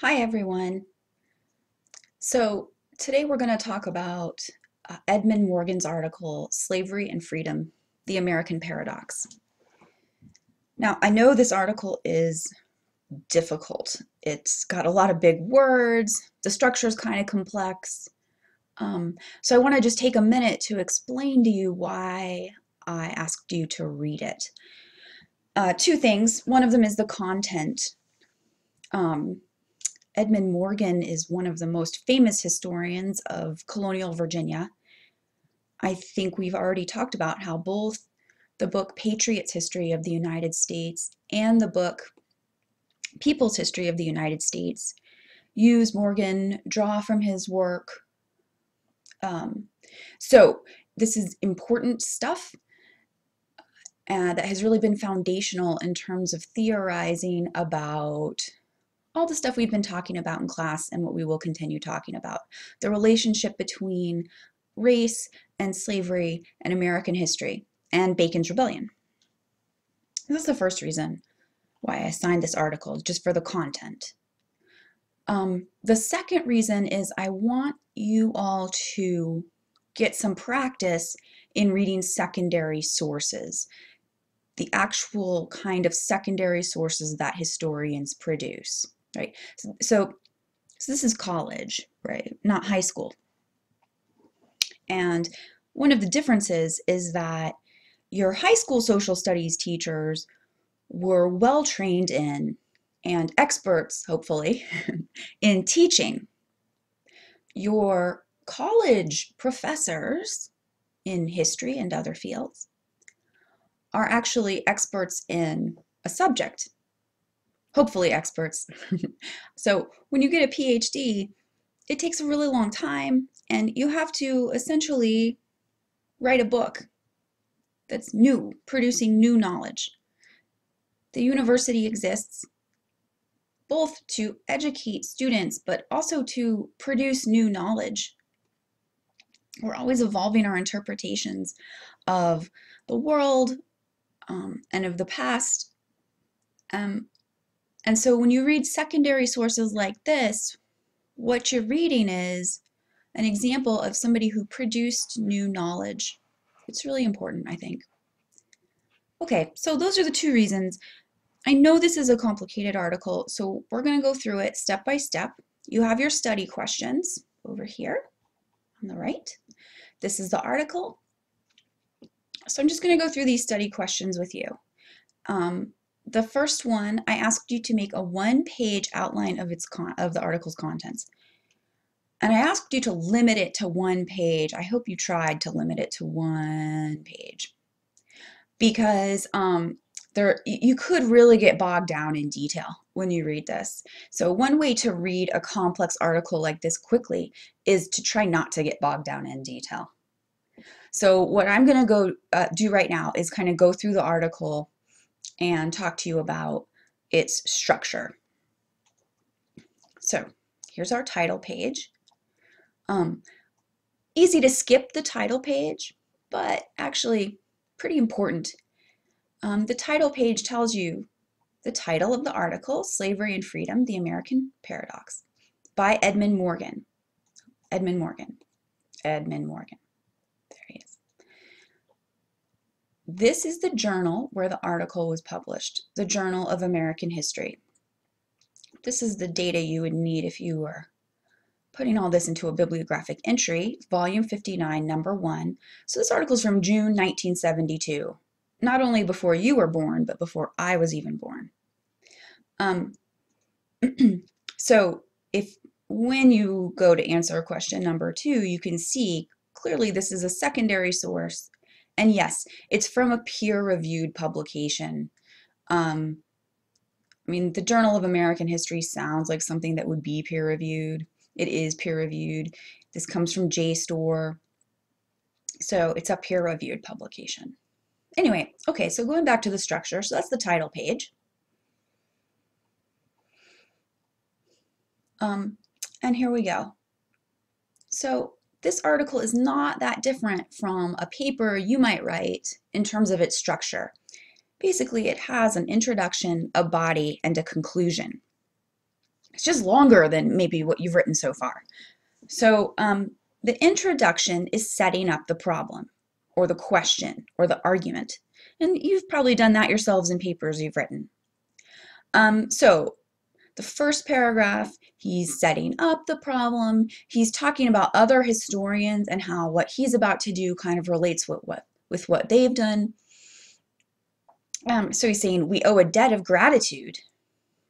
Hi everyone. So today we're going to talk about Edmund Morgan's article, Slavery and Freedom, the American Paradox. Now, I know this article is difficult. It's got a lot of big words. The structure is kind of complex. So I want to just take a minute to explain to you why I asked you to read it. Two things. One of them is the content. Edmund Morgan is one of the most famous historians of colonial Virginia. I think we've already talked about how both the book Patriot's History of the United States and the book People's History of the United States use Morgan, draw from his work. So this is important stuff that has really been foundational in terms of theorizing about all the stuff we've been talking about in class and what we will continue talking about. The relationship between race and slavery and American history and Bacon's Rebellion. This is the first reason why I assigned this article, just for the content. The second reason is I want you all to get some practice in reading secondary sources, the actual kind of secondary sources that historians produce. Right. So this is college, right? Not high school. And one of the differences is that your high school social studies teachers were well trained in and experts, hopefully, in teaching. Your college professors in history and other fields are actually experts in a subject. Hopefully experts. So when you get a PhD, it takes a really long time and you have to essentially write a book that's new, producing new knowledge. The university exists both to educate students, but also to produce new knowledge. We're always evolving our interpretations of the world and of the past. And so when you read secondary sources like this, what you're reading is an example of somebody who produced new knowledge. It's really important, I think. Okay, so those are the two reasons. I know this is a complicated article, so we're going to go through it step by step. You have your study questions over here on the right. This is the article. So I'm just going to go through these study questions with you. The first one, I asked you to make a one-page outline of the article's contents. And I asked you to limit it to one page. I hope you tried to limit it to one page because you could really get bogged down in detail when you read this. So one way to read a complex article like this quickly is to try not to get bogged down in detail. So what I'm going to go do right now is kind of go through the article and talk to you about its structure. So here's our title page. Easy to skip the title page, but actually pretty important. The title page tells you the title of the article, Slavery and Freedom, the American Paradox, by Edmund Morgan. Edmund Morgan. Edmund Morgan. There he is. This is the journal where the article was published, the Journal of American History. This is the data you would need if you were putting all this into a bibliographic entry, volume 59, number 1. So this article is from June 1972, not only before you were born, but before I was even born. So when you go to answer question number 2, you can see clearly this is a secondary source. And yes, it's from a peer-reviewed publication. I mean, the Journal of American History sounds like something that would be peer-reviewed. It is peer-reviewed. This comes from JSTOR. So it's a peer-reviewed publication. Anyway, okay, so going back to the structure, so that's the title page. And here we go. So this article is not that different from a paper you might write in terms of its structure. Basically, it has an introduction, a body, and a conclusion. It's just longer than maybe what you've written so far. So the introduction is setting up the problem or the question or the argument. And you've probably done that yourselves in papers you've written. So the first paragraph, he's setting up the problem. He's talking about other historians and how what he's about to do kind of relates with what they've done. So he's saying we owe a debt of gratitude,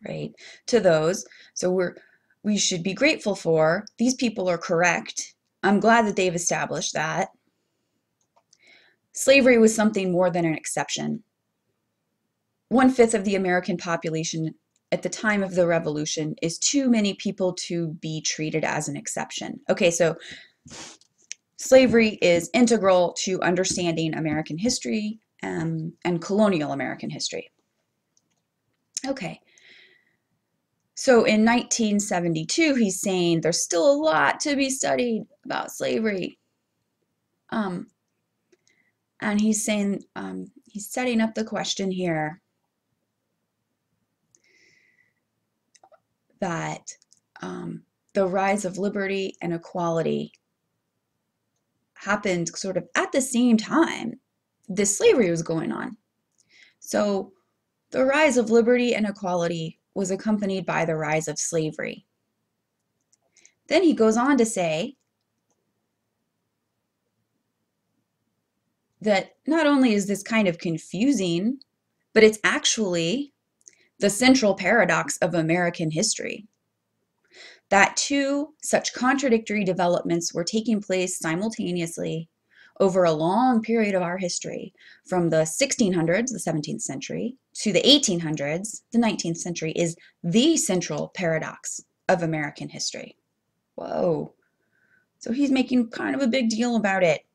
right, to those. So we should be grateful for. These people are correct. I'm glad that they've established that. Slavery was something more than an exception. 1/5 of the American population at the time of the Revolution is too many people to be treated as an exception. Okay, so slavery is integral to understanding American history and colonial American history. Okay, so in 1972, he's saying there's still a lot to be studied about slavery. And he's saying, he's setting up the question here that the rise of liberty and equality happened sort of at the same time this slavery was going on. So the rise of liberty and equality was accompanied by the rise of slavery. Then he goes on to say that not only is this kind of confusing, but it's actually the central paradox of American history. That two such contradictory developments were taking place simultaneously over a long period of our history, from the 1600s, the 17th century, to the 1800s, the 19th century, is the central paradox of American history. Whoa. So he's making kind of a big deal about it.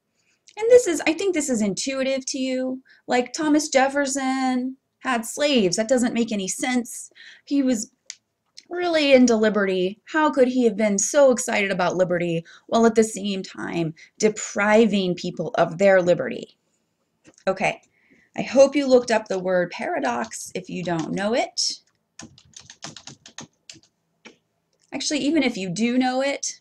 And I think this is intuitive to you. Like Thomas Jefferson had slaves. That doesn't make any sense. He was really into liberty. How could he have been so excited about liberty while at the same time depriving people of their liberty? Okay, I hope you looked up the word paradox if you don't know it. Actually, even if you do know it,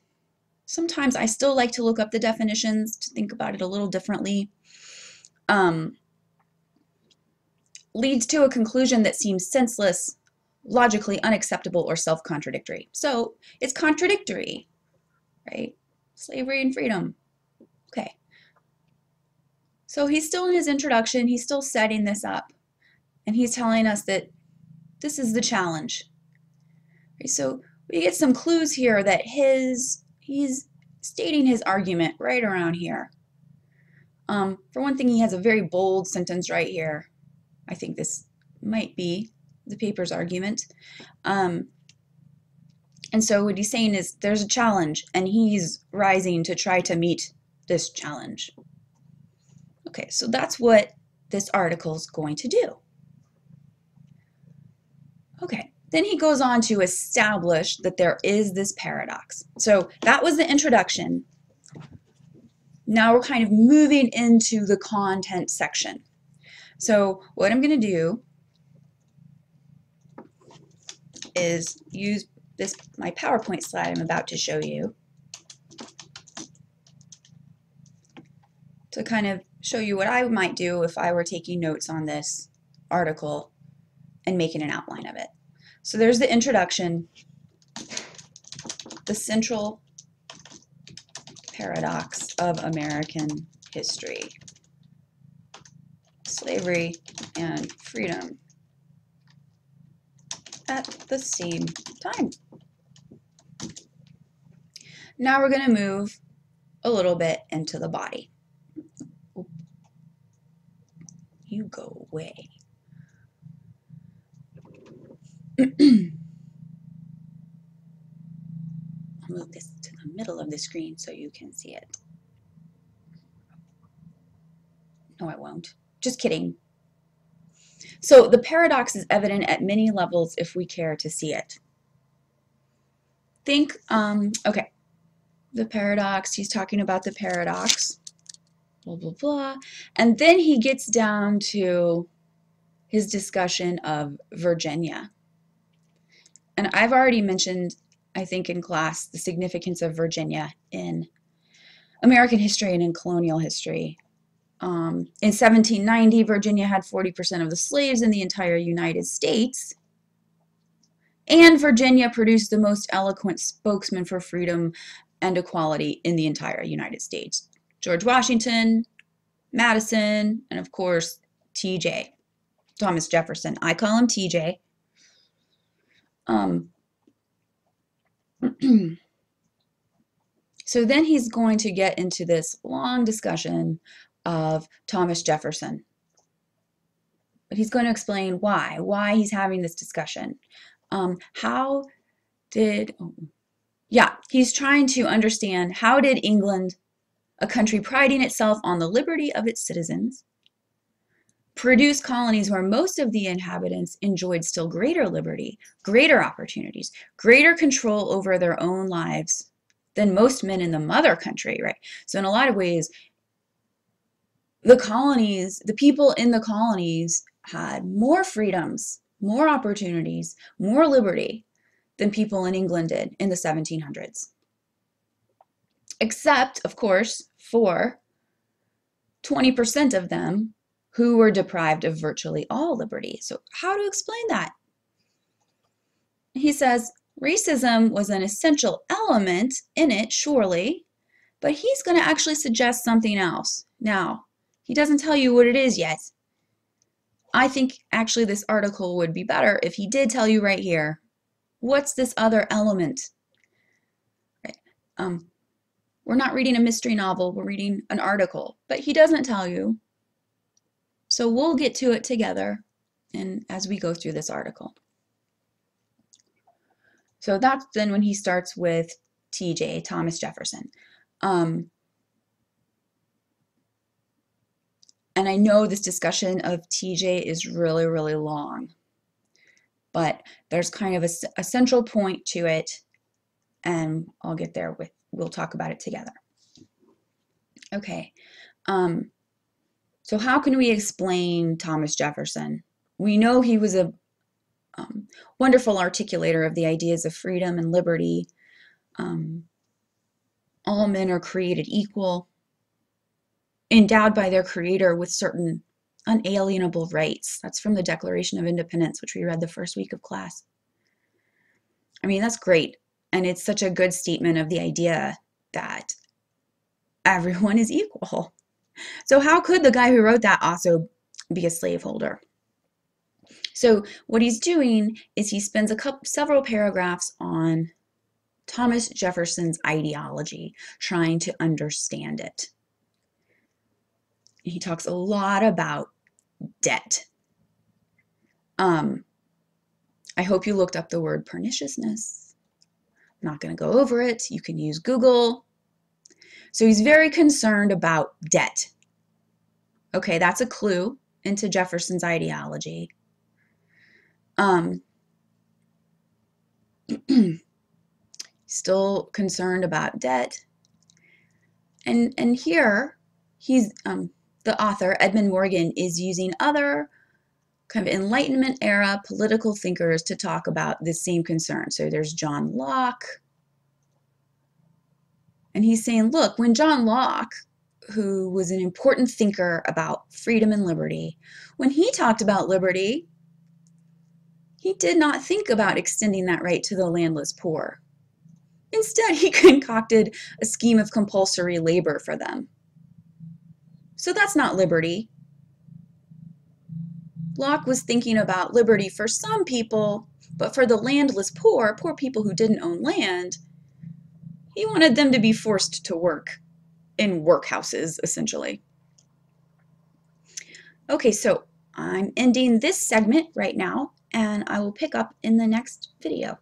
sometimes I still like to look up the definitions to think about it a little differently. Leads to a conclusion that seems senseless, logically unacceptable, or self-contradictory. So it's contradictory, right? Slavery and freedom. Okay. So he's still in his introduction. He's still setting this up. And he's telling us that this is the challenge. Okay, so we get some clues here that he's stating his argument right around here. For one thing, he has a very bold sentence right here. I think this might be the paper's argument. And so what he's saying is there's a challenge, and he's rising to try to meet this challenge. Okay, so that's what this article is going to do. Okay, then he goes on to establish that there is this paradox. So that was the introduction. Now we're kind of moving into the content section. So what I'm going to do is use my PowerPoint slide I'm about to show you to kind of show you what I might do if I were taking notes on this article and making an outline of it. So there's the introduction, the central paradox of American history, slavery and freedom at the same time. Now we're going to move a little bit into the body. You go away. I'll move this to the middle of the screen so you can see it. No, I won't. Just kidding. So the paradox is evident at many levels if we care to see it. Think, okay, the paradox, he's talking about the paradox, blah, blah, blah. And then he gets down to his discussion of Virginia. And I've already mentioned, I think in class, the significance of Virginia in American history and in colonial history. In 1790, Virginia had 40% of the slaves in the entire United States. And Virginia produced the most eloquent spokesman for freedom and equality in the entire United States. George Washington, Madison, and of course, TJ, Thomas Jefferson. I call him TJ. So then he's going to get into this long discussion of Thomas Jefferson. But he's going to explain why he's having this discussion. He's trying to understand how did England, a country priding itself on the liberty of its citizens, produce colonies where most of the inhabitants enjoyed still greater liberty, greater opportunities, greater control over their own lives than most men in the mother country, right? So in a lot of ways, the colonies, the people in the colonies had more freedoms, more opportunities, more liberty than people in England did in the 1700s. Except, of course, for 20% of them who were deprived of virtually all liberty. So how to explain that? He says, racism was an essential element in it, surely, but he's going to actually suggest something else. Now, he doesn't tell you what it is yet. I think actually this article would be better if he did tell you right here. What's this other element? Right. We're not reading a mystery novel, we're reading an article, but he doesn't tell you. So we'll get to it together and as we go through this article. So that's then when he starts with TJ, Thomas Jefferson. And I know this discussion of TJ is really, really long, but there's kind of a central point to it, and I'll get there we'll talk about it together. Okay, so how can we explain Thomas Jefferson? We know he was a wonderful articulator of the ideas of freedom and liberty. All men are created equal, endowed by their creator with certain unalienable rights. That's from the Declaration of Independence, which we read the first week of class. I mean, that's great. And it's such a good statement of the idea that everyone is equal. So how could the guy who wrote that also be a slaveholder? So what he's doing is he spends several paragraphs on Thomas Jefferson's ideology, trying to understand it. He talks a lot about debt. I hope you looked up the word perniciousness. I'm not going to go over it. You can use Google. So he's very concerned about debt. Okay, that's a clue into Jefferson's ideology. Still concerned about debt. And here he's the author, Edmund Morgan, is using other kind of Enlightenment era political thinkers to talk about this same concern. So there's John Locke. And he's saying, look, when John Locke, who was an important thinker about freedom and liberty, when he talked about liberty, he did not think about extending that right to the landless poor. Instead, he concocted a scheme of compulsory labor for them. So that's not liberty. Locke was thinking about liberty for some people, but for the landless poor, poor people who didn't own land, he wanted them to be forced to work in workhouses, essentially. Okay, so I'm ending this segment right now, and I will pick up in the next video.